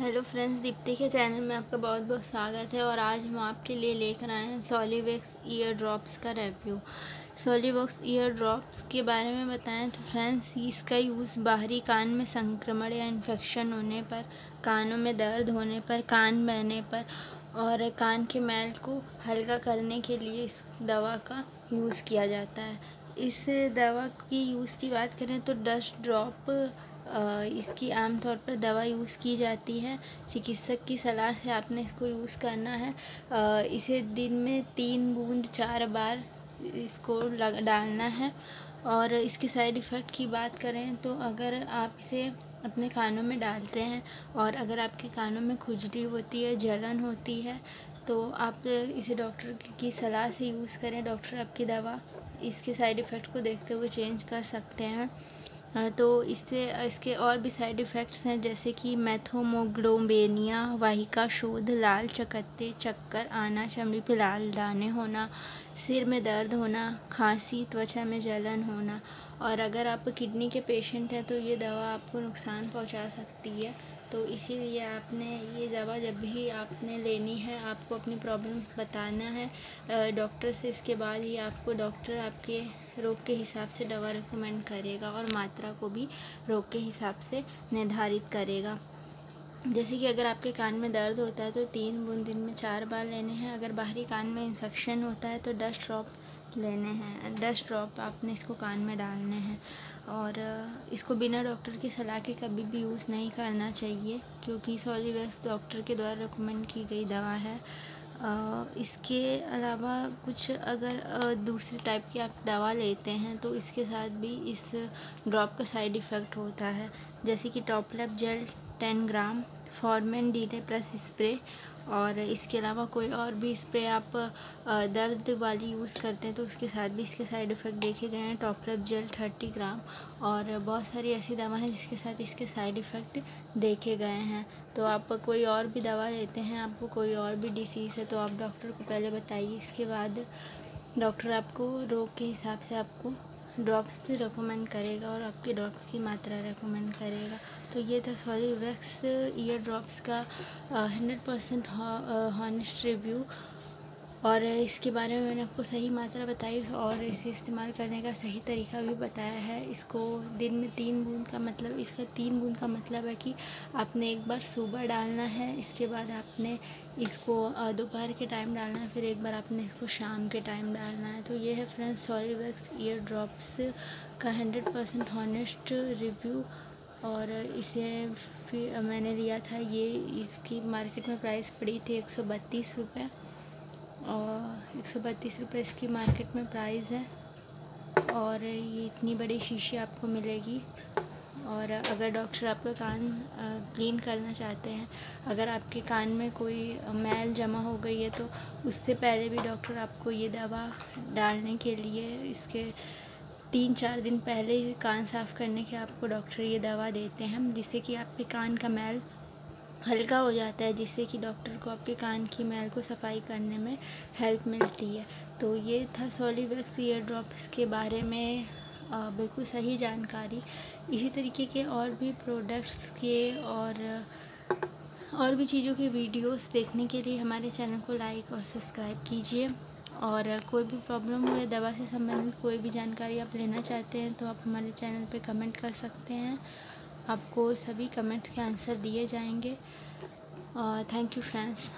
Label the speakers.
Speaker 1: Hello friends, Deepti के channel में आपका बहुत बहुत स्वागत है। और आज हम आपके लिए लेकर आए हैं सॉलिवैक्स ईयर ड्रॉप्स का रिव्यू। सॉलिवैक्स ईयर ड्रॉप्स के बारे में बताएं तो फ्रेंड्स, इसका यूज़ बाहरी कान में संक्रमण या इन्फेक्शन होने पर, कानों में दर्द होने पर, कान बहने पर और कान के मैल को हल्का करने के लिए इस दवा का यूज़ किया जाता है। इस दवा की यूज़ की बात करें तो डस्ट ड्रॉप इसकी आमतौर पर दवा यूज़ की जाती है। चिकित्सक की सलाह से आपने इसको यूज़ करना है। इसे दिन में 3 बूंद 4 बार इसको डालना है। और इसके साइड इफ़ेक्ट की बात करें तो अगर आप इसे अपने कानों में डालते हैं और अगर आपके कानों में खुजली होती है, जलन होती है, तो आप इसे डॉक्टर की सलाह से यूज़ करें। डॉक्टर आपकी दवा इसके साइड इफ़ेक्ट को देखते हुए चेंज कर सकते हैं। तो इससे इसके और भी साइड इफ़ेक्ट्स हैं, जैसे कि मेथोमोग्लोबेनिया, वाहिका शोथ, लाल चकत्ते, चक्कर आना, चमड़ी पे लाल दाने होना, सिर में दर्द होना, खांसी, त्वचा में जलन होना। और अगर आप किडनी के पेशेंट हैं तो ये दवा आपको नुकसान पहुंचा सकती है। तो इसीलिए आपने ये दवा जब भी आपने लेनी है, आपको अपनी प्रॉब्लम बताना है डॉक्टर से। इसके बाद ही आपको डॉक्टर आपके रोग के हिसाब से दवा रिकमेंड करेगा और मात्रा को भी रोग के हिसाब से निर्धारित करेगा। जैसे कि अगर आपके कान में दर्द होता है तो 3 बूंद दिन में 4 बार लेने हैं। अगर बाहरी कान में इन्फेक्शन होता है तो डस्ट ड्रॉप लेने हैं। डस्ट ड्रॉप आपने इसको कान में डालने हैं और इसको बिना डॉक्टर की सलाह के कभी भी यूज़ नहीं करना चाहिए, क्योंकि सॉलिवैक्स डॉक्टर के द्वारा रिकमेंड की गई दवा है। इसके अलावा कुछ अगर दूसरे टाइप की आप दवा लेते हैं तो इसके साथ भी इस ड्रॉप का साइड इफ़ेक्ट होता है, जैसे कि टॉपलैप जेल 10 ग्राम, फॉर्मेन डीले प्लस स्प्रे। और इसके अलावा कोई और भी स्प्रे आप दर्द वाली यूज़ करते हैं तो उसके साथ भी इसके साइड इफ़ेक्ट देखे गए हैं। टॉपलैप जेल 30 ग्राम और बहुत सारी ऐसी दवा हैं जिसके साथ इसके साइड इफ़ेक्ट देखे गए हैं। तो आप कोई और भी दवा लेते हैं, आपको कोई और भी डिसीज़ है, तो आप डॉक्टर को पहले बताइए। इसके बाद डॉक्टर आपको रोग के हिसाब से आपको ड्रॉप्स रिकमेंड करेगा और आपकी ड्रॉप्स की मात्रा रिकमेंड करेगा। तो ये था सॉलिवैक्स ईयर ड्रॉप्स का 100% हॉनेस्ट रिव्यू। और इसके बारे में मैंने आपको सही मात्रा बताई और इसे इस्तेमाल करने का सही तरीका भी बताया है। इसको दिन में 3 बूंद का मतलब, इसका 3 बूंद का मतलब है कि आपने एक बार सुबह डालना है, इसके बाद आपने इसको दोपहर के टाइम डालना है, फिर एक बार आपने इसको शाम के टाइम डालना है। तो ये है फ्रेंड्स सॉलिवैक्स ईयर ड्रॉप्स का 100% हॉनेस्ट रिव्यू। और इसे फिर मैंने लिया था, ये इसकी मार्केट में प्राइस पड़ी थी 132 रुपये और 132 रुपये इसकी मार्केट में प्राइस है। और ये इतनी बड़ी शीशी आपको मिलेगी। और अगर डॉक्टर आपका कान क्लीन करना चाहते हैं, अगर आपके कान में कोई मैल जमा हो गई है तो उससे पहले भी डॉक्टर आपको ये दवा डालने के लिए, इसके 3-4 दिन पहले ही कान साफ़ करने के आपको डॉक्टर ये दवा देते हैं, जिससे कि आपके कान का मैल हल्का हो जाता है, जिससे कि डॉक्टर को आपके कान की मैल को सफाई करने में हेल्प मिलती है। तो ये था सॉलिवैक्स ईयर ड्रॉप्स के बारे में बिल्कुल सही जानकारी। इसी तरीके के और भी प्रोडक्ट्स के और भी चीज़ों के वीडियोस देखने के लिए हमारे चैनल को लाइक और सब्सक्राइब कीजिए। और कोई भी प्रॉब्लम हुए, दवा से संबंधित कोई भी जानकारी आप लेना चाहते हैं तो आप हमारे चैनल पे कमेंट कर सकते हैं। आपको सभी कमेंट्स के आंसर दिए जाएंगे। Thank you friends.